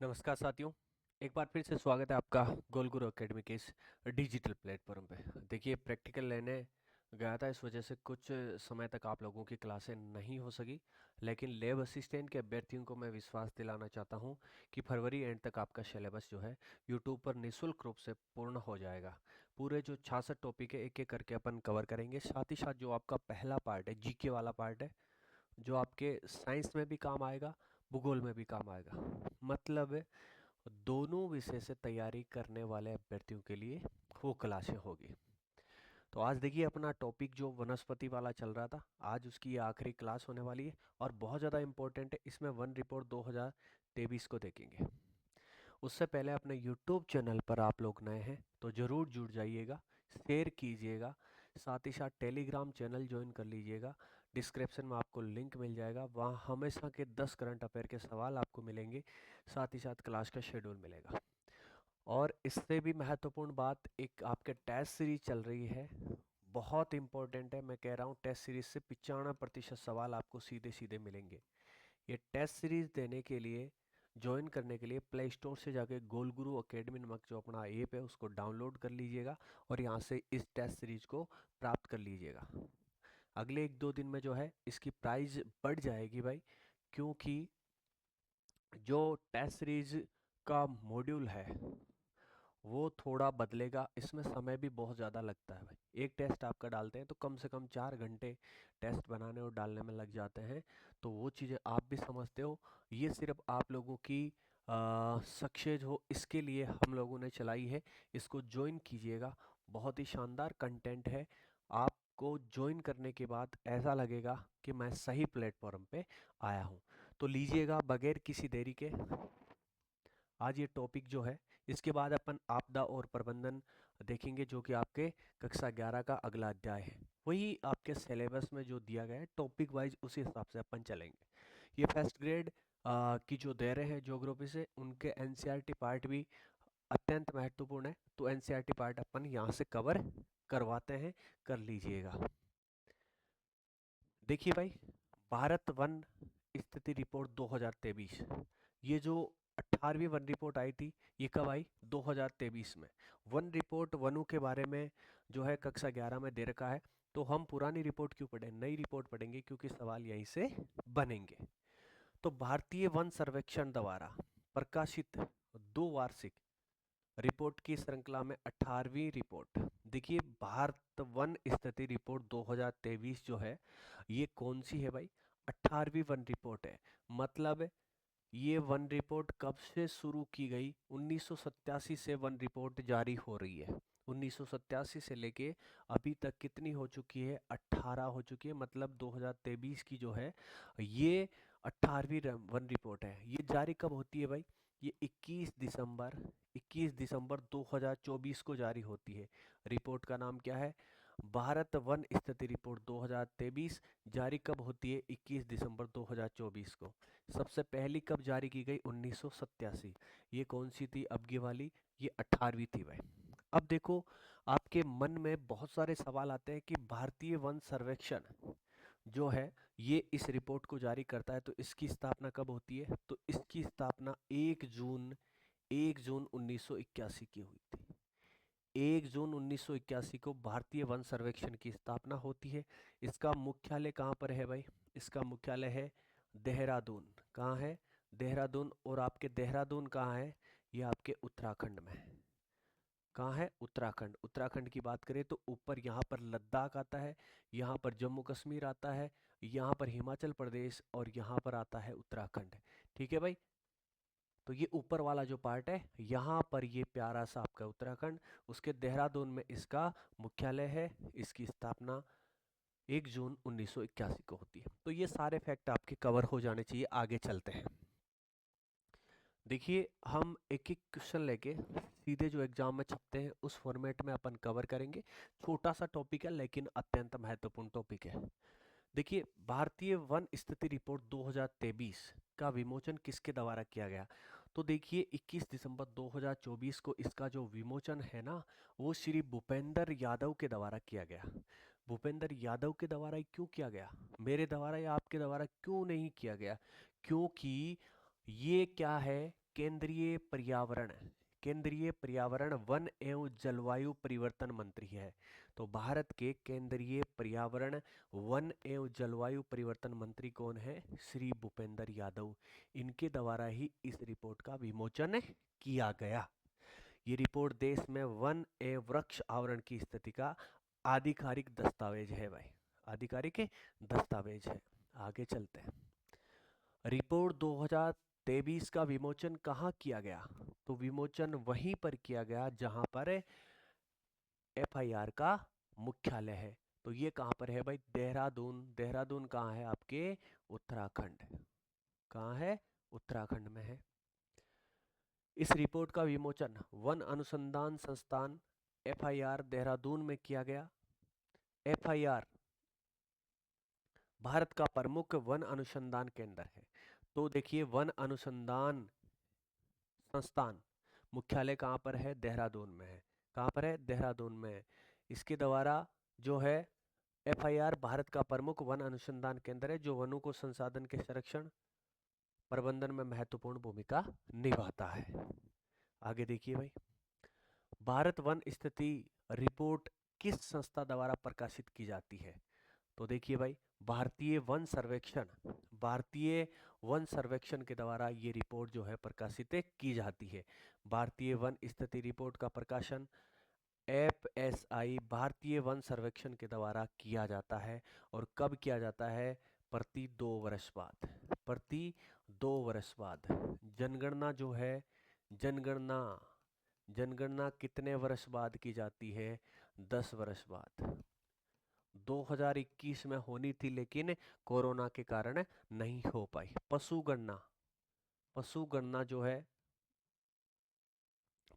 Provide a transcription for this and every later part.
नमस्कार साथियों। एक बार फिर से स्वागत है आपका गोल गुरु एकेडमी के इस डिजिटल प्लेटफॉर्म पे। देखिए, प्रैक्टिकल लेने गया था, इस वजह से कुछ समय तक आप लोगों की क्लासें नहीं हो सकी। लेकिन लैब असिस्टेंट के अभ्यर्थियों को मैं विश्वास दिलाना चाहता हूं कि फरवरी एंड तक आपका सिलेबस जो है यूट्यूब पर निःशुल्क रूप से पूर्ण हो जाएगा। पूरे जो 66 टॉपिक है एक एक करके अपन कवर करेंगे। साथ ही साथ जो आपका पहला पार्ट है, जीके वाला पार्ट है, जो आपके साइंस में भी काम आएगा, भूगोल में भी काम आएगा। मतलब दोनों विषय से तैयारी करने वाले अभ्यर्थियों के लिए वो क्लासें होगी। तो आज देखिए, अपना टॉपिक जो वनस्पति वाला चल रहा था, आज उसकी ये आखिरी क्लास होने वाली है और बहुत ज़्यादा इम्पोर्टेंट है। इसमें वन रिपोर्ट 2023 को देखेंगे। उससे पहले अपने यूट्यूब चैनल पर आप लोग नए हैं तो ज़रूर जुड़ जाइएगा, शेयर कीजिएगा, साथ ही साथ टेलीग्राम चैनल ज्वाइन कर लीजिएगा। डिस्क्रिप्शन में आपको लिंक मिल जाएगा, वहाँ हमेशा के 10 करंट अफेयर के सवाल आपको मिलेंगे, साथ ही साथ क्लास का शेड्यूल मिलेगा। और इससे भी महत्वपूर्ण बात, एक आपके टेस्ट सीरीज चल रही है, बहुत इंपॉर्टेंट है। मैं कह रहा हूँ, टेस्ट सीरीज से 95% सवाल आपको सीधे सीधे मिलेंगे। ये टेस्ट सीरीज देने के लिए, ज्वाइन करने के लिए प्ले स्टोर से जाके गोल गुरु अकेडमी नामक जो अपना ऐप है उसको डाउनलोड कर लीजिएगा और यहाँ से इस टेस्ट सीरीज को प्राप्त कर लीजिएगा। अगले 1-2 दिन में जो है इसकी प्राइस बढ़ जाएगी भाई, क्योंकि जो टेस्ट सीरीज का मॉड्यूल है वो थोड़ा बदलेगा। इसमें समय भी बहुत ज़्यादा लगता है भाई। एक टेस्ट आपका डालते हैं तो कम से कम 4 घंटे टेस्ट बनाने और डालने में लग जाते हैं। तो वो चीज़ें आप भी समझते हो। ये सिर्फ आप लोगों की सक्सेस हो इसके लिए हम लोगों ने चलाई है। इसको ज्वाइन कीजिएगा, बहुत ही शानदार कंटेंट है। आपको ज्वाइन करने के बाद ऐसा लगेगा कि मैं सही प्लेटफॉर्म पे आया हूँ। तो लीजिएगा बगैर किसी देरी के आज ये टॉपिक जो है। इसके बाद अपन आपदा और प्रबंधन देखेंगे, जो कि आपके कक्षा 11 का अगला अध्याय है। वही आपके सिलेबस में जो दिया गया है टॉपिक वाइज, उसी हिसाब से अपन चलेंगे। ये फर्स्ट ग्रेड की जो दे रहे हैं ज्योग्राफी से, उनके एनसीईआरटी पार्ट भी अत्यंत महत्वपूर्ण है। तो एनसीईआरटी पार्ट अपन यहाँ से कवर करवाते हैं, कर लीजिएगा। देखिए भाई, भारत वन स्थिति रिपोर्ट 2023, ये जो 18वीं वन रिपोर्ट आई थी, ये कब आई? 2023 में। वन रिपोर्ट, वनों के बारे में जो है कक्षा 11 में दे रखा है। तो हम पुरानी रिपोर्ट क्यों पढ़ें, नई रिपोर्ट पढ़ेंगे, क्योंकि सवाल यहीं से बनेंगे। तो भारतीय वन सर्वेक्षण द्वारा प्रकाशित 2 वार्षिक रिपोर्ट की श्रृंखला में 18वीं रिपोर्ट। देखिए, भारत वन स्थिति रिपोर्ट 2023 जो है, ये कौन सी है भाई? 18वीं वन रिपोर्ट है। मतलब ये वन रिपोर्ट कब से शुरू की गई? 1987 से वन रिपोर्ट जारी हो रही है। 1987 से लेके अभी तक कितनी हो चुकी है? 18 हो चुकी है। मतलब 2023 की जो है ये 18वीं वन रिपोर्ट है। ये जारी कब होती है भाई? ये 21 दिसंबर 2024 को जारी होती है। रिपोर्ट का नाम क्या है? भारत वन स्थिति रिपोर्ट 2023। जारी कब होती है? 21 दिसंबर 2024 को। सबसे पहली कब जारी की गई? 1987। ये कौन सी थी अब की वाली? ये 18वीं थी भाई। अब देखो, आपके मन में बहुत सारे सवाल आते हैं कि भारतीय वन सर्वेक्षण जो है ये इस रिपोर्ट को जारी करता है, तो इसकी स्थापना कब होती है? तो इसकी स्थापना 1 जून 1981 की हुई थी। 1 जून 1981 को भारतीय वन सर्वेक्षण की स्थापना होती है। इसका मुख्यालय कहाँ पर है भाई? इसका मुख्यालय है देहरादून। कहाँ है? देहरादून। और आपके देहरादून कहाँ है? ये आपके उत्तराखंड में है। कहाँ है? उत्तराखंड। उत्तराखंड की बात करें तो ऊपर यहाँ पर लद्दाख आता है, यहाँ पर जम्मू कश्मीर आता है, यहाँ पर हिमाचल प्रदेश और यहाँ पर आता है उत्तराखंड। ठीक है भाई। तो ये ऊपर वाला जो पार्ट है, यहाँ पर ये प्यारा सा आपका उत्तराखंड, उसके देहरादून में इसका मुख्यालय है। इसकी स्थापना 1 जून 1981 को होती है। तो ये सारे फैक्ट आपके कवर हो जाने चाहिए। आगे चलते हैं। देखिए, हम एक एक क्वेश्चन लेके सीधे जो एग्जाम में छपते हैं उस फॉर्मेट में अपन कवर करेंगे। छोटा सा टॉपिक है लेकिन अत्यंत महत्वपूर्ण टॉपिक है। देखिए, भारतीय वन स्थिति रिपोर्ट 2023 का विमोचन किसके द्वारा किया गया? तो देखिए, 21 दिसंबर 2024 को इसका जो विमोचन है ना, वो श्री भूपेंद्र यादव के द्वारा किया गया। भूपेंद्र यादव के द्वारा ही क्यों किया गया? मेरे द्वारा या आपके द्वारा क्यों नहीं किया गया? क्योंकि ये क्या है केंद्रीय पर्यावरण वन एवं जलवायु परिवर्तन मंत्री है। तो भारत के केंद्रीय पर्यावरण वन एवं जलवायु परिवर्तन मंत्री कौन है? श्री भूपेंद्र यादव। इनके द्वारा ही इस रिपोर्ट का विमोचन किया गया। ये रिपोर्ट देश में वन एवं वृक्ष आवरण की स्थिति का आधिकारिक दस्तावेज है भाई, आधिकारिक दस्तावेज है। आगे चलते हैं। रिपोर्ट 2023 का विमोचन कहाँ किया गया? तो विमोचन वहीं पर किया गया जहां पर एफआईआर का मुख्यालय है। तो ये कहाँ पर है भाई? देहरादून। देहरादून कहाँ है आपके? उत्तराखंड। कहाँ है? उत्तराखंड में है। इस रिपोर्ट का विमोचन वन अनुसंधान संस्थान एफआईआर देहरादून में किया गया। एफआईआर भारत का प्रमुख वन अनुसंधान केंद्र है। तो देखिए, वन अनुसंधान संस्थान मुख्यालय कहाँ पर है? देहरादून में है। कहाँ पर है? देहरादून में है। इसके द्वारा जो है एफआईआर भारत का प्रमुख वन अनुसंधान केंद्र है, जो वनों को संसाधन के संरक्षण प्रबंधन में महत्वपूर्ण भूमिका निभाता है। आगे देखिए भाई, भारत वन स्थिति रिपोर्ट किस संस्था द्वारा प्रकाशित की जाती है? तो देखिए भाई, भारतीय वन सर्वेक्षण के द्वारा ये रिपोर्ट जो है प्रकाशित की जाती है। भारतीय वन स्थिति रिपोर्ट का प्रकाशन एफएसआई भारतीय वन सर्वेक्षण के द्वारा किया जाता है। और कब किया जाता है? प्रति 2 वर्ष बाद। प्रति 2 वर्ष बाद। जनगणना जो है, जनगणना कितने वर्ष बाद की जाती है? 10 वर्ष बाद। 2021 में होनी थी, लेकिन कोरोना के कारण नहीं हो पाई। पशुगणना जो है,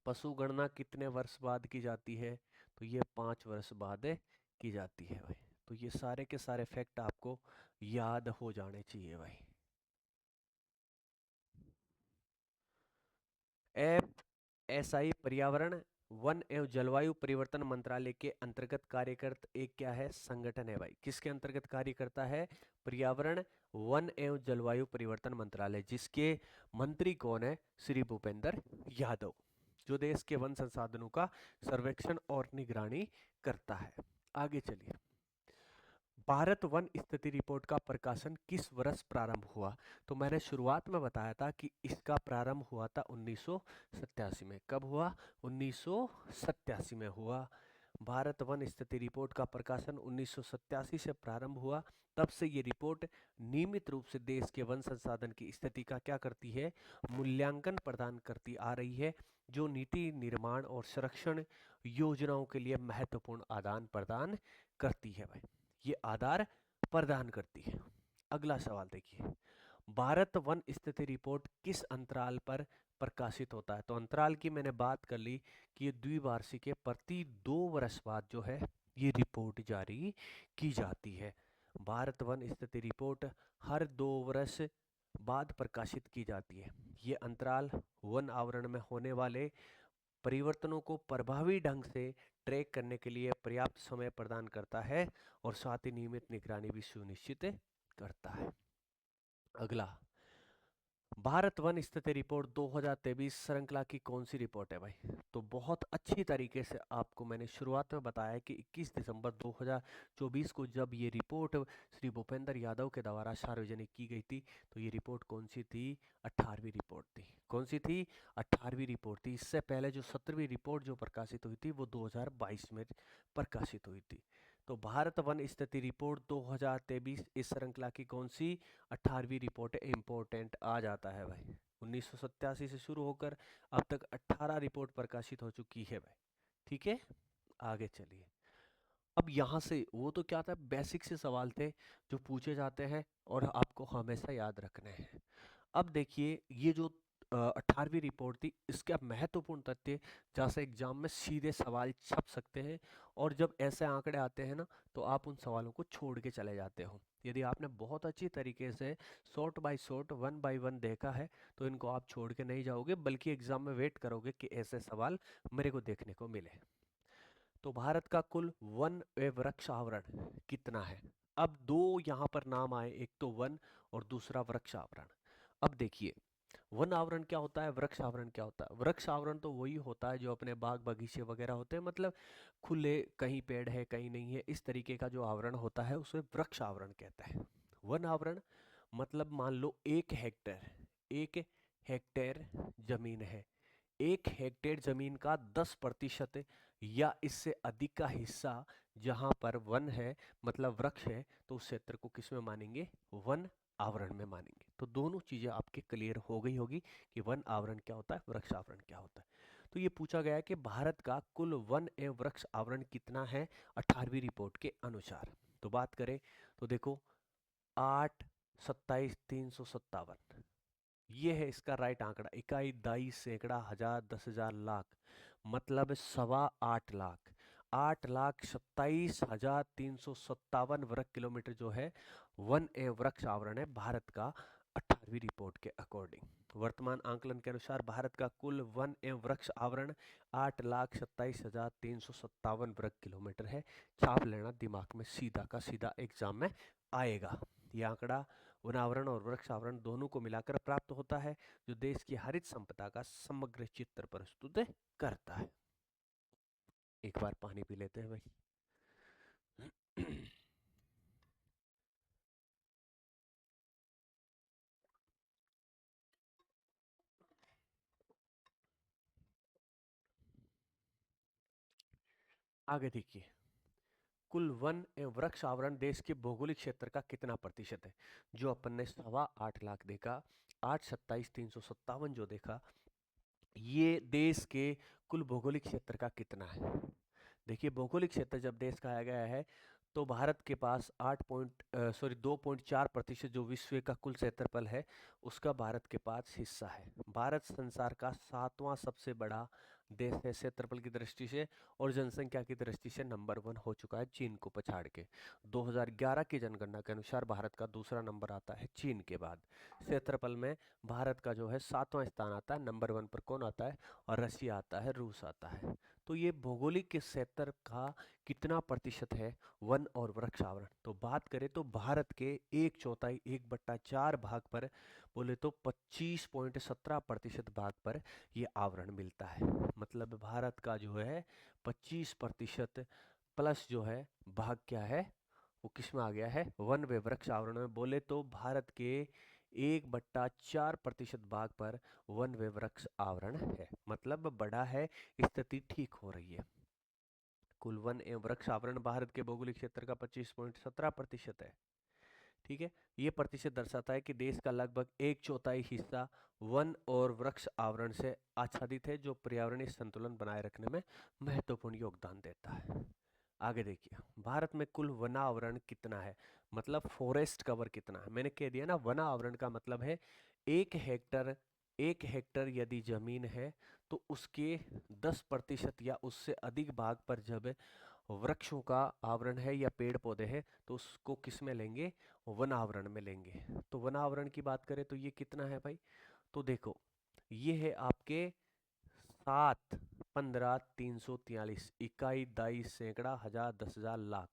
पशुगणना कितने वर्ष बाद की जाती है? तो ये 5 वर्ष बाद की जाती है भाई। तो ये सारे के सारे फैक्ट आपको याद हो जाने चाहिए भाई। एफएसआई पर्यावरण वन एवं जलवायु परिवर्तन मंत्रालय के अंतर्गत कार्य करता एक क्या है? संगठन है भाई। किसके अंतर्गत कार्य करता है? पर्यावरण वन एवं जलवायु परिवर्तन मंत्रालय, जिसके मंत्री कौन है? श्री भूपेंद्र यादव, जो देश के वन संसाधनों का सर्वेक्षण और निगरानी करता है। आगे चलिए, भारत वन स्थिति रिपोर्ट का प्रकाशन किस वर्ष प्रारंभ हुआ? तो मैंने शुरुआत में बताया था कि इसका प्रारंभ हुआ था 1987 में। कब हुआ? 1987 में हुआ। भारत वन स्थिति रिपोर्ट का प्रकाशन 1987 से प्रारंभ हुआ। तब से ये रिपोर्ट नियमित रूप से देश के वन संसाधन की स्थिति का क्या करती है? मूल्यांकन प्रदान करती आ रही है, जो नीति निर्माण और संरक्षण योजनाओं के लिए महत्वपूर्ण आदान प्रदान करती है भाई। ये आधार प्रदान करती है। अगला सवाल देखिए, भारत वन स्थिति रिपोर्ट किस अंतराल पर प्रकाशित होता है? तो अंतराल की मैंने बात कर ली कि ये द्विवार्षिक है। प्रति 2 वर्ष बाद जो है ये रिपोर्ट जारी की जाती है। भारत वन स्थिति रिपोर्ट हर 2 वर्ष बाद प्रकाशित की जाती है। ये अंतराल वन आवरण में होने वाले परिवर्तनों को प्रभावी ढंग से ट्रैक करने के लिए पर्याप्त समय प्रदान करता है और साथ ही नियमित निगरानी भी सुनिश्चित करता है। अगला, भारत वन स्थिति रिपोर्ट 2023 श्रृंखला की कौन सी रिपोर्ट है भाई? तो बहुत अच्छी तरीके से आपको मैंने शुरुआत में बताया कि 21 दिसंबर 2024 को जब ये रिपोर्ट श्री भूपेंद्र यादव के द्वारा सार्वजनिक की गई थी, तो ये रिपोर्ट कौन सी थी? 18वीं रिपोर्ट थी। कौन सी थी? 18वीं रिपोर्ट थी। इससे पहले जो 17वीं रिपोर्ट जो प्रकाशित हुई थी वो 2022 में प्रकाशित हुई थी। तो भारत वन स्थिति रिपोर्ट 2023 इस श्रृंखला की कौन सी? 18वीं रिपोर्ट इम्पोर्टेंट आ जाता है भाई। 1987 से शुरू होकर अब तक 18 रिपोर्ट प्रकाशित हो चुकी है भाई। ठीक है, आगे चलिए। अब यहाँ से वो तो क्या था, बेसिक से सवाल थे जो पूछे जाते हैं और आपको हमेशा याद रखने हैं। अब देखिए, ये जो 18वीं रिपोर्ट थी, इसका महत्वपूर्ण तथ्य जैसे एग्जाम में सीधे सवाल छप सकते हैं, और जब ऐसे आंकड़े आते हैं ना, तो आप उन सवालों को छोड़ के चले जाते हो। यदि आपने बहुत अच्छी तरीके से short by short one by one देखा है, तो इनको आप छोड़ के नहीं जाओगे, बल्कि एग्जाम में वेट करोगे कि ऐसे सवाल मेरे को देखने को मिले। तो भारत का कुल वन व वृक्ष आवरण कितना है? अब दो यहाँ पर नाम आए, एक तो वन और दूसरा वृक्ष आवरण। अब देखिए, वन आवरण क्या होता है, वृक्ष आवरण क्या होता है? वृक्ष आवरण तो वही होता है जो अपने बाग बगीचे वगैरह होते हैं, मतलब खुले, कहीं पेड़ है कहीं नहीं है, इस तरीके का जो आवरण होता है उसे वृक्ष आवरण कहते हैं। वन आवरण मतलब मान लो 1 हेक्टेयर जमीन है, 1 हेक्टेयर जमीन का 10% या इससे अधिक का हिस्सा जहां पर वन है, मतलब वृक्ष है, तो उस क्षेत्र को किस में मानेंगे, वन आवरण में मानेंगे। तो दोनों चीजें आपके क्लियर हो गई होगी कि वन आवरण क्या होता है, वृक्ष आवरण क्या होता है। तो ये पूछा गया है कि भारत का कुल वन एवं वृक्ष आवरण कितना है 18वीं रिपोर्ट के अनुसार। तो बात करें तो देखो, 8, 27, 357, ये है इसका राइट आंकड़ा। इकाई, दाई, सैकड़ा, हजार, 10,000, लाख, मतलब 8,25,00,000। 8,27,357 वर्ग किलोमीटर जो है वन एवं वृक्ष आवरण है भारत का 18वीं रिपोर्ट के अकॉर्डिंग। वर्तमान आंकलन के अनुसार भारत का कुल वन एवं वृक्ष आवरण 8,27,357 वर्ग किलोमीटर है। छाप लेना दिमाग में, सीधा का सीधा एग्जाम में आएगा। ये आंकड़ा वनावरण और वृक्ष आवरण दोनों को मिलाकर प्राप्त होता है, जो देश की हरित संपदा का समग्र चित्र प्रस्तुत करता है। एक बार पानी पी लेते हैं भाई। आगे देखिए, कुल वन एवं वृक्ष आवरण देश के भौगोलिक क्षेत्र का कितना प्रतिशत है? जो अपन ने 8,25,00,000 देखा, 8,27,357 जो देखा, ये देश के कुल भौगोलिक क्षेत्र का कितना है? देखिए, भौगोलिक क्षेत्र जब देश कहा गया है तो भारत के पास 2.4% जो विश्व का कुल क्षेत्रफल है उसका भारत के पास हिस्सा है। भारत संसार का 7वां सबसे बड़ा देश है क्षेत्रफल की दृष्टि से, और जनसंख्या की दृष्टि से नंबर 1 हो चुका है चीन को पछाड़ के। 2011 की जनगणना के अनुसार भारत का दूसरा नंबर आता है चीन के बाद। क्षेत्रफल में भारत का जो है 7वां स्थान आता है। नंबर 1 पर कौन आता है? और रसिया आता है, रूस आता है। तो ये भौगोलिक के क्षेत्र का कितना प्रतिशत है वन और वृक्ष आवरण? तो बात करें तो भारत के 1/4, 1/4 भाग पर बोले तो 25.17% भाग पर ये आवरण मिलता है। मतलब भारत का जो है 25% प्लस जो है भाग क्या है, वो किस में आ गया है? वन व वृक्ष आवरण में। बोले तो भारत के 1/4% भाग पर वन व वृक्ष आवरण है, मतलब बड़ा है, स्थिति ठीक हो रही है। कुल वन एवं वृक्ष आवरण भारत के भौगोलिक क्षेत्र का 25.17% है। ठीक है, ये प्रतिशत दर्शाता है कि देश का लगभग 1/4 हिस्सा वन और वृक्ष आवरण से आच्छादित है, जो पर्यावरणीय संतुलन बनाए रखने में महत्वपूर्ण योगदान देता है। आगे देखिए, भारत में कुल वना आवरण कितना है, मतलब फॉरेस्ट कवर कितना है? मैंने कह दिया ना, वना आवरण का मतलब है 1 हेक्टर, 1 हेक्टर यदि जमीन है तो उसके 10% या उससे अधिक भाग पर जब वृक्षों का आवरण है या पेड़ पौधे हैं तो उसको किस में लेंगे? वन आवरण में लेंगे। तो वन आवरण की बात करें तो ये कितना है भाई? तो देखो, ये है आपके 7, 15, 343, इकाई, दाई, सैकड़ा, हजार, 10,000, लाख,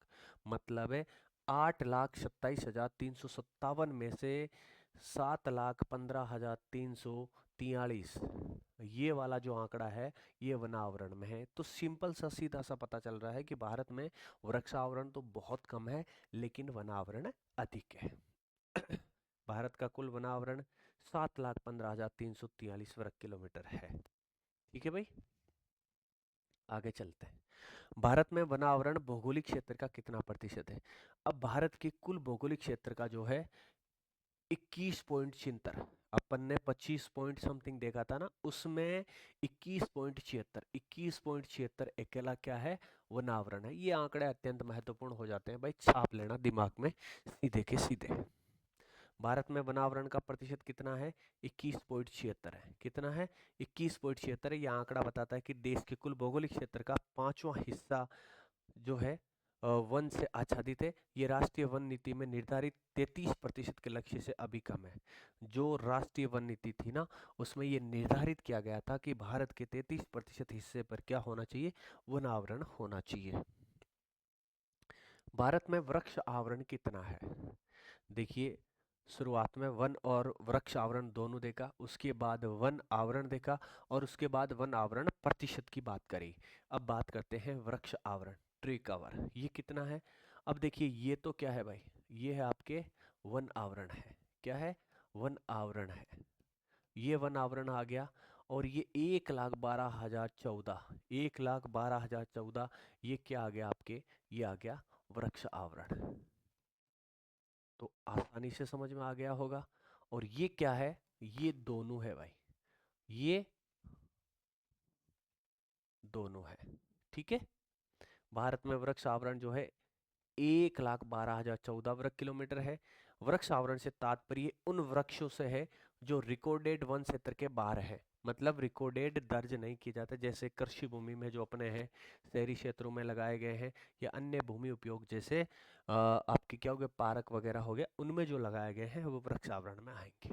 मतलब है 8,27,357 में से 7,15,343, ये वाला जो आंकड़ा है ये वनावरण में है। तो सिंपल सा सीधा सा पता चल रहा है कि भारत में वृक्षावरण तो बहुत कम है लेकिन वनावरण अधिक है। भारत का कुल वनावरण 7,15,343 वर्ग किलोमीटर है। ठीक है भाई, आगे चलते हैं। भारत में वनावरण भौगोलिक क्षेत्र का कितना प्रतिशत है? अब भारत के कुल भौगोलिक क्षेत्र का जो है 21.76, अपन ने 25 पॉइंट समथिंग देखा था ना, उसमें 21.76 अकेला क्या है? वनावरण है। ये आंकड़े अत्यंत महत्वपूर्ण हो जाते हैं भाई, छाप लेना दिमाग में सीधे के सीधे। भारत में वनावरण का प्रतिशत कितना है? 21.76 है। कितना है? 21.76 है। यह आंकड़ा बताता है कि देश के कुल भौगोलिक क्षेत्र का 5वां हिस्सा जो है वन से आच्छादित है। ये राष्ट्रीय वन नीति में निर्धारित 33% के लक्ष्य से अभी कम है। जो राष्ट्रीय वन नीति थी ना, उसमें ये निर्धारित किया गया था कि भारत के 33% हिस्से पर क्या होना चाहिए? वन आवरण होना चाहिए। भारत में वृक्ष आवरण कितना है? देखिए, शुरुआत में वन और वृक्ष आवरण दोनों देखा, उसके बाद वन आवरण देखा, और उसके बाद वन आवरण प्रतिशत की बात करी। अब बात करते हैं वृक्ष आवरण, ट्री कवर, ये कितना है। अब देखिए ये तो क्या है भाई, ये है आपके वन आवरण है। क्या है, वन आवरण है। ये वन आवरण आ गया। और ये 1,12,014, 1,12,014, ये क्या आ गया आपके, ये आ गया वृक्ष आवरण। तो आसानी से समझ में आ गया होगा। और ये क्या है, ये दोनों है भाई, ये दोनों है। ठीक है। भारत में वृक्ष आवरण जो है 1,12,014 वर्ग किलोमीटर है। वृक्ष आवरण से तात्पर्य उन वृक्षों से है जो रिकॉर्डेड वन क्षेत्र के बाहर है, मतलब रिकॉर्डेड दर्ज नहीं किए जाते, जैसे कृषि भूमि में जो अपने हैं, शहरी क्षेत्रों में लगाए गए हैं, या अन्य भूमि उपयोग जैसे आपके क्या हो गए, पार्क वगैरह हो गया, उनमें जो लगाए गए हैं वो वृक्ष आवरण में आएंगे।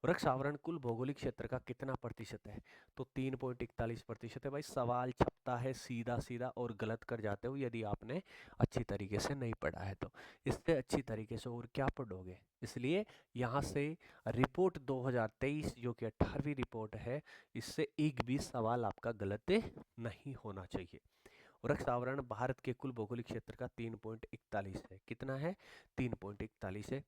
वृक्ष आवरण कुल भौगोलिक क्षेत्र का कितना प्रतिशत है, तो 3.41% है भाई। सवाल छपता है सीधा सीधा और गलत कर जाते हो यदि आपने अच्छी तरीके से नहीं पढ़ा है तो। इससे अच्छी तरीके से और क्या पढ़ोगे, इसलिए यहाँ से रिपोर्ट 2023 जो कि 18वीं रिपोर्ट है, इससे एक भी सवाल आपका गलत नहीं होना चाहिए। वृक्ष आवरण भारत के कुल भौगोलिक क्षेत्र का 3.41 है। कितना है, 3.41 है।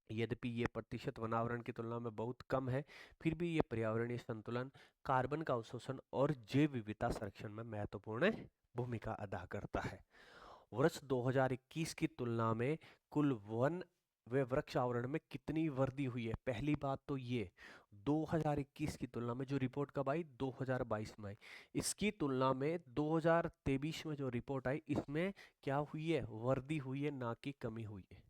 यद्यपि ये प्रतिशत वनावरण की तुलना में बहुत कम है, फिर भी ये पर्यावरणीय संतुलन, कार्बन का अवशोषण और जैव विविधता संरक्षण में महत्वपूर्ण भूमिका अदा करता है। वर्ष 2021 की तुलना में कुल वन व वृक्ष आवरण में कितनी वृद्धि हुई है। पहली बात तो ये 2021 की तुलना में जो रिपोर्ट कब आई, 2022 में आई। इसकी तुलना में 2023 में जो रिपोर्ट आई, इसमें क्या हुई है, वृद्धि हुई है, ना कि कमी हुई है।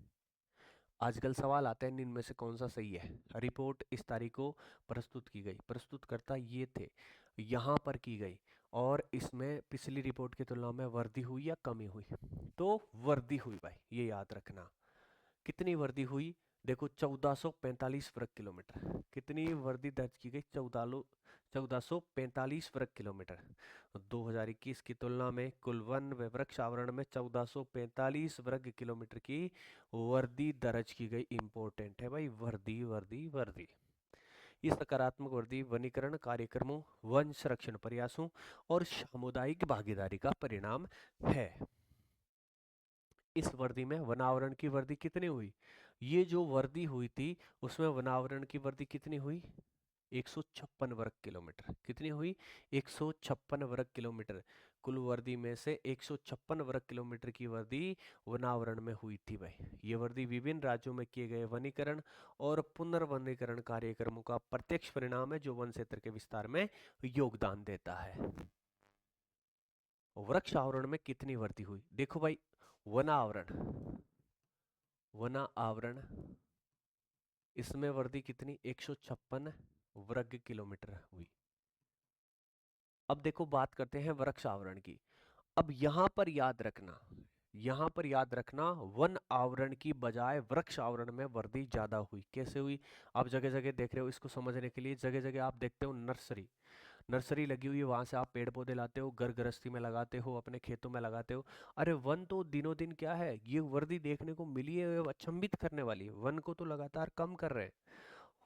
आजकल सवाल आते हैं इनमें से कौन सा सही है। रिपोर्ट इस तारीख को प्रस्तुत की गई, प्रस्तुतकर्ता ये थे, यहाँ पर की गई, और इसमें पिछली रिपोर्ट की तुलना में वृद्धि हुई या कमी हुई, तो वृद्धि हुई भाई, ये याद रखना। कितनी वृद्धि हुई, देखो 1445 वर्ग किलोमीटर, कितनी वृद्धि दर्ज की गई, 1445 वर्ग किलोमीटर। 2021 की तुलना में कुल वन व वृक्ष आवरण में 1445 वर्ग किलोमीटर की वृद्धि दर्ज की गई। इंपॉर्टेंट है भाई, वृद्धि वृद्धि वृद्धि। ये सकारात्मक वृद्धि वनीकरण कार्यक्रमों, वन संरक्षण प्रयासों और सामुदायिक भागीदारी का परिणाम है। इस वृद्धि में वनावरण की वृद्धि कितनी हुई, ये जो वृद्धि हुई थी उसमें वनावरण की वृद्धि कितनी हुई, 156 वर्ग किलोमीटर। कितनी हुई, 156 वर्ग किलोमीटर। कुल वृद्धि में से 156 वर्ग किलोमीटर की वृद्धि वनावरण में हुई थी भाई। ये वृद्धि विभिन्न राज्यों में किए गए वनीकरण और पुनर्वनीकरण कार्यक्रमों का प्रत्यक्ष परिणाम है, जो वन क्षेत्र के विस्तार में योगदान देता है। वृक्ष आवरण में कितनी वृद्धि हुई, देखो भाई, वना आवरण, वना आवरण, इसमें वृद्धि कितनी, 156 वर्ग किलोमीटर हुई। अब देखो बात करते हैं वृक्ष आवरण की। अब यहां पर याद रखना, यहां पर याद रखना, वन आवरण की बजाय वृक्ष आवरण में वृद्धि ज्यादा हुई। कैसे हुई, आप जगह जगह देख रहे हो, इसको समझने के लिए जगह जगह आप देखते हो नर्सरी, नर्सरी लगी हुई है, वहां से आप पेड़ पौधे लाते हो, घर गृहस्थी में लगाते हो, अपने खेतों में लगाते हो। अरे वन तो दिनों दिन क्या है, ये वर्दी देखने को मिली है, अचंभित करने वाली है। वन को तो लगातार कम कर रहे हैं,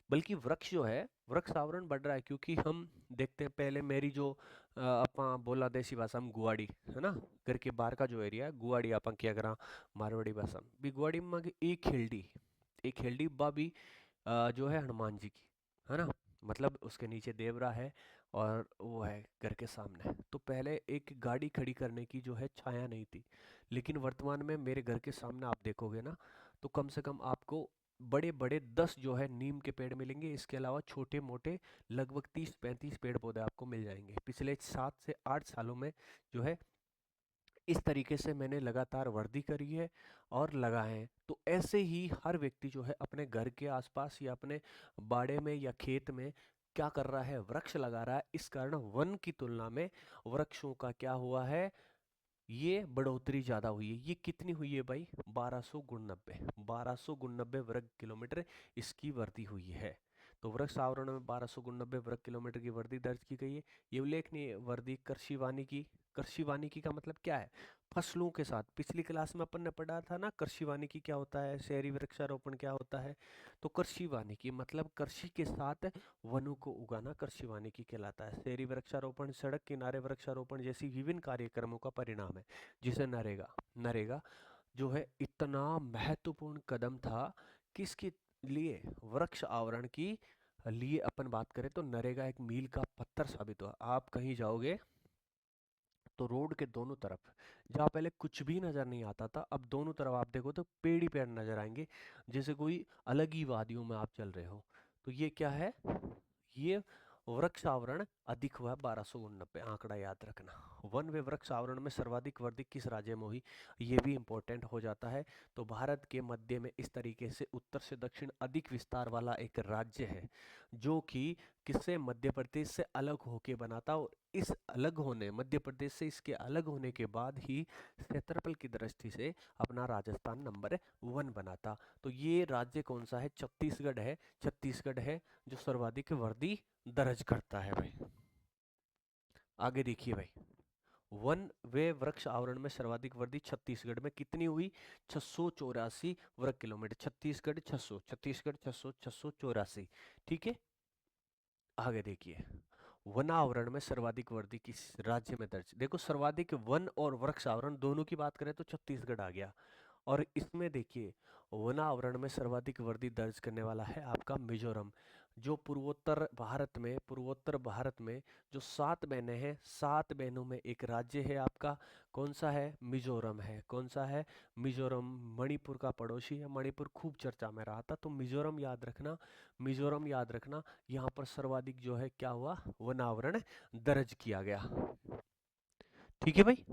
बल्कि वृक्ष जो है, वृक्ष आवरण बढ़ रहा है। क्योंकि हम देखते हैं, पहले मेरी जो अपा बोला देसी भाषा में गुआड़ी है ना, घर के बाहर का जो एरिया है, गुआड़ी अपन क्या करा मारवाड़ी भाषा में भी, गुआड़ी में एक हेल्डी बाबी जो है हनुमान जी की, है ना, मतलब उसके नीचे देवरा है और वो है घर के सामने। तो पहले एक गाड़ी खड़ी करने की जो है छाया नहीं थी, लेकिन वर्तमान में मेरे घर के सामने आप देखोगे ना, तो कम से कम आपको बड़े बड़े 10 जो है नीम के पेड़ मिलेंगे। इसके अलावा छोटे मोटे लगभग 30-35 पेड़ पौधे आपको मिल जाएंगे। पिछले 7 से 8 सालों में जो है इस तरीके से मैंने लगातार वृद्धि करी है और लगाए हैं। तो ऐसे ही हर व्यक्ति जो है अपने घर के आसपास या अपने बाड़े में या खेत में क्या कर रहा है, वृक्ष लगा रहा है। इस कारण वन की तुलना में वृक्षों का क्या हुआ है, ये बढ़ोतरी ज्यादा हुई है। ये कितनी हुई है भाई, 1200 गुण 90 वर्ग किलोमीटर इसकी वृद्धि हुई है। तो वृक्ष आवरण में 1200 गुण 90 वर्ग किलोमीटर की वृद्धि दर्ज की गई है। ये उल्लेखनीय वृद्धि कृषि वानिकी, कृषि वानिकी का मतलब क्या है? फसलों के साथ। पिछली क्लास में अपन ने पढ़ा था ना कृषि वानिकी क्या होता है, शहरी वृक्षारोपण क्या होता है। तो कृषि वानिकी मतलब कृषि के साथ वनों को उगाना कृषि वानिकी कहलाता है। शहरी वृक्षारोपण, सड़क किनारे वृक्षारोपण जैसी विभिन्न कार्यक्रमों का परिणाम है, जिसे नरेगा। नरेगा जो है इतना महत्वपूर्ण कदम था किसके लिए? वृक्ष आवरण की लिए अपन बात करें तो नरेगा एक मील का पत्थर साबित हुआ। आप कहीं जाओगे तो रोड के दोनों तरफ, जहाँ पहले कुछ भी नजर नहीं आता था, अब दोनों तरफ आप देखो तो पेड़ ही पेड़ नजर आएंगे, जैसे कोई अलग ही वादियों में आप चल रहे हो। तो ये क्या है? ये वृक्ष आवरण अधिक हुआ 1289, आंकड़ा याद रखना। वन व वृक्ष आवरण में सर्वाधिक वृद्धि किस राज्य में हुई, ये भी इंपॉर्टेंट हो जाता है। तो भारत के मध्य में इस तरीके से उत्तर से दक्षिण अधिक विस्तार वाला एक राज्य है, जो कि किससे, मध्य प्रदेश से अलग होके बनाता। और इस अलग होने, मध्य प्रदेश से इसके अलग होने के बाद ही क्षेत्रफल की दृष्टि से अपना राजस्थान नंबर 1 बनाता। तो ये राज्य कौन सा है? छत्तीसगढ़ है। छत्तीसगढ़ है जो सर्वाधिक वृद्धि दर्ज करता है भाई। आगे देखिए भाई, वन वे वृक्ष आवरण में सर्वाधिक वृद्धि छत्तीसगढ़ में कितनी हुई? 684 वर्ग किलोमीटर। छत्तीसगढ़ 600, छत्तीसगढ़ 600, 684। ठीक है, आगे देखिए, वन आवरण में सर्वाधिक वृद्धि किस राज्य में दर्ज? देखो सर्वाधिक वन और वृक्ष आवरण दोनों की बात करें तो छत्तीसगढ़ आ गया। और इसमें देखिए वन आवरण में सर्वाधिक वृद्धि दर्ज करने वाला है आपका मिजोरम, जो पूर्वोत्तर भारत में जो 7 बहनें हैं, 7 बहनों में एक राज्य है आपका। कौन सा है? मिजोरम है। कौन सा है? मिजोरम। मणिपुर का पड़ोसी है, मणिपुर खूब चर्चा में रहा था, तो मिजोरम याद रखना। मिजोरम याद रखना, यहाँ पर सर्वाधिक जो है क्या हुआ? वन आवरण दर्ज किया गया। ठीक है भाई,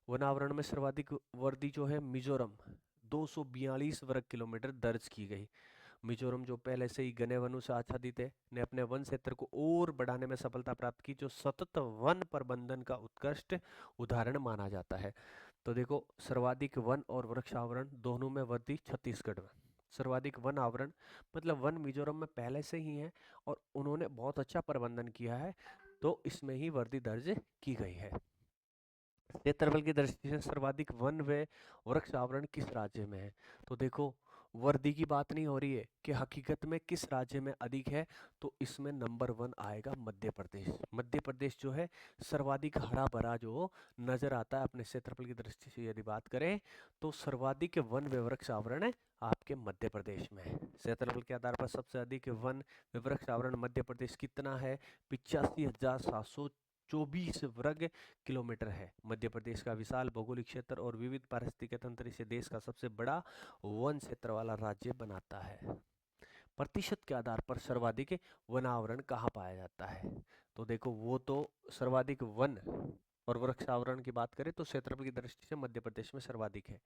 वनावरण में सर्वाधिक वर्दी जो है मिजोरम, 242 वर्ग किलोमीटर दर्ज की गई। मिजोरम जो पहले से ही घने वनों से आच्छादित है, ने अपने वन क्षेत्र को और बढ़ाने में सफलता प्राप्त की, जो सतत वन प्रबंधन का उत्कृष्ट उदाहरण माना जाता है। तो देखो सर्वाधिक वन और वृक्ष आवरण दोनों में वृद्धि छत्तीसगढ़ में। सर्वाधिक वन आवरण मतलब वन मिजोरम में पहले से ही है और उन्होंने बहुत अच्छा प्रबंधन किया है, तो इसमें ही वृद्धि दर्ज की गई है। क्षेत्रफल की दृष्टि से सर्वाधिक वन व वृक्ष आवरण किस राज्य में है? तो देखो वर्दी की बात नहीं हो रही है कि हकीकत में किस राज्य में अधिक है, तो इसमें नंबर 1 आएगा मध्य प्रदेश। मध्य प्रदेश जो है सर्वाधिक हरा भरा जो नजर आता है अपने क्षेत्रफल की दृष्टि से यदि बात करें, तो सर्वाधिक वन व वृक्ष आवरण है आपके मध्य प्रदेश में है। क्षेत्रफल के आधार पर सबसे अधिक वन व वृक्ष आवरण मध्य प्रदेश कितना है? 85,724 वर्ग किलोमीटर है। मध्य प्रदेश का विशाल भौगोलिक क्षेत्र और विविध पारिस्थितिक तंत्र इसे देश का सबसे बड़ा वन क्षेत्र वाला राज्य बनाता है। प्रतिशत के आधार पर सर्वाधिक वन आवरण कहाँ पाया जाता है? तो देखो वो तो सर्वाधिक वन और वृक्ष आवरण की बात करें तो क्षेत्रफल की दृष्टि से मध्य प्रदेश में सर्वाधिक है।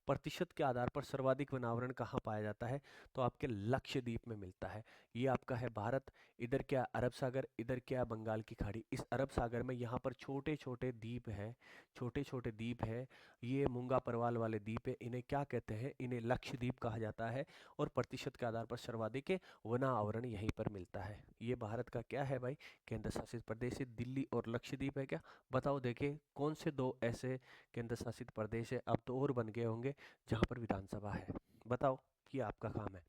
प्रतिशत के आधार पर सर्वाधिक वनावरण कहाँ पाया जाता है? तो आपके लक्षद्वीप में मिलता है। ये आपका है भारत, इधर क्या अरब सागर, इधर क्या बंगाल की खाड़ी। इस अरब सागर में यहाँ पर छोटे छोटे द्वीप हैं, छोटे छोटे द्वीप हैं, ये मूंगा परवाल वाले द्वीप है, इन्हें क्या कहते हैं? इन्हें लक्षद्वीप कहा जाता है। और प्रतिशत के आधार पर सर्वाधिक वना आवरण यहीं पर मिलता है। ये भारत का क्या है भाई? केंद्र शासित प्रदेश है। दिल्ली और लक्षद्वीप है क्या? बताओ देखे कौन से दो ऐसे केंद्र शासित प्रदेश है, अब तो और बन गए होंगे, जहां पर विधानसभा है। बताओ, ये आपका काम है।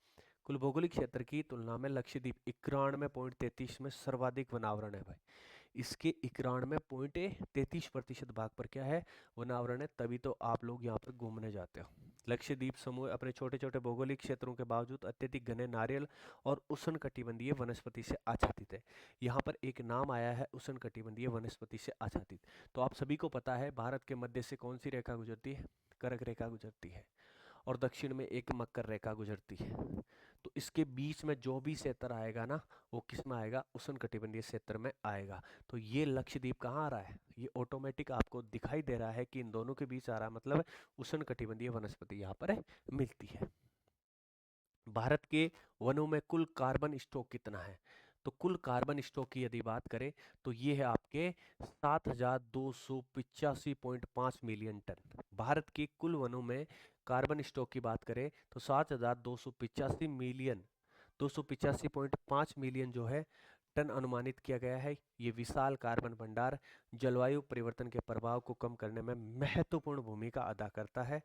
कुल भौगोलिक क्षेत्र की तुलना में लक्षद्वीप 91.33 में सर्वाधिक वनावरण है भाई। इसके 91.33% भाग पर क्या है? वनावरण है, तभी तो आप लोग यहाँ पर घूमने जाते हो। लक्षद्वीप समूह अपने छोटे छोटे भौगोलिक क्षेत्रों के बावजूद अत्यधिक घने नारियल और उष्णकटिबंधीय वनस्पति से आच्छादित है। यहाँ पर एक नाम आया है उष्णकटिबंधीय वनस्पति से आच्छादित। तो आप सभी को पता है भारत के मध्य से कौन सी रेखा गुजरती है? कर्क रेखा गुजरती है। और दक्षिण में एक मकर रेखा गुजरती है। तो इसके बीच में जो भी क्षेत्र आएगा ना, वो किस में आएगा? उष्णकटिबंधीय क्षेत्र में आएगा। तो ये लक्षद्वीप कहाँ आ रहा है? ये ऑटोमेटिक आपको दिखाई दे रहा है कि इन दोनों के बीच आ रहा है, मतलब उष्णकटिबंधीय वनस्पति यहाँ पर मिलती है। भारत के वनों में कुल कार्बन स्टॉक कितना है? तो कुल कार्बन स्टॉक की यदि बात करें तो ये है आपके 7,285.5 मिलियन टन। भारत के कुल वनों में कार्बन स्टॉक की बात करें तो 7,285 मिलियन, 285.5 मिलियन जो है टन अनुमानित किया गया है। ये विशाल कार्बन भंडार जलवायु परिवर्तन के प्रभाव को कम करने में महत्वपूर्ण भूमिका अदा करता है।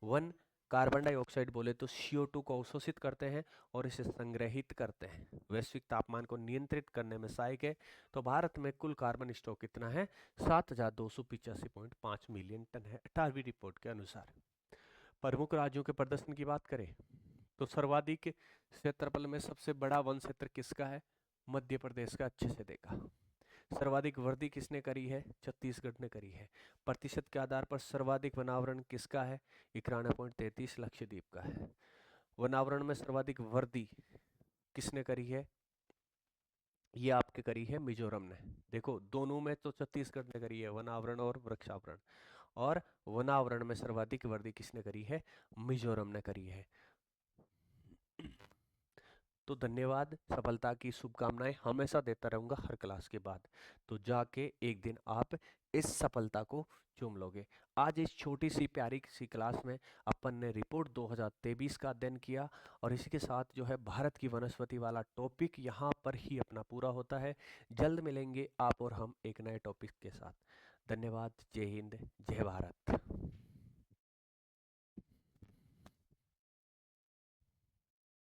वन कार्बन डाइऑक्साइड बोले तो CO2 को अवशोषित करते हैं और इसे संग्रहित करते हैं। वैश्विक तापमान को नियंत्रित करने में सहायक है। तो भारत में कुल कार्बन स्टॉक कितना है? 7,285.5 मिलियन टन है 18वीं रिपोर्ट के अनुसार। प्रमुख राज्यों के प्रदर्शन की बात करें तो सर्वाधिक क्षेत्रफल में सबसे बड़ा वन क्षेत्र किसका है? मध्य प्रदेश का। अच्छे से देखा। सर्वाधिक वृद्धि किसने करी है? छत्तीसगढ़ ने करी है। प्रतिशत के आधार पर सर्वाधिक वनावरण किसका है? 91.33 लक्षद्वीप का है। वनावरण में सर्वाधिक वृद्धि किसने करी है? ये आपके करी है मिजोरम ने। देखो दोनों में तो छत्तीसगढ़ ने करी है, वनावरण और वृक्षावरण। और वनावरण में सर्वाधिक वृद्धि किसने करी है? मिजोरम ने करी है। तो धन्यवाद, सफलता की शुभकामनाएं हमेशा देता रहूंगा हर क्लास के बाद। तो जाके एक दिन आप इस सफलता को चूम लोगे। आज इस छोटी सी प्यारी सी क्लास में अपन ने रिपोर्ट 2023 का अध्ययन किया और इसी के साथ जो है भारत की वनस्पति वाला टॉपिक यहाँ पर ही अपना पूरा होता है। जल्द मिलेंगे आप और हम एक नए टॉपिक के साथ। धन्यवाद। जय हिंद, जय भारत।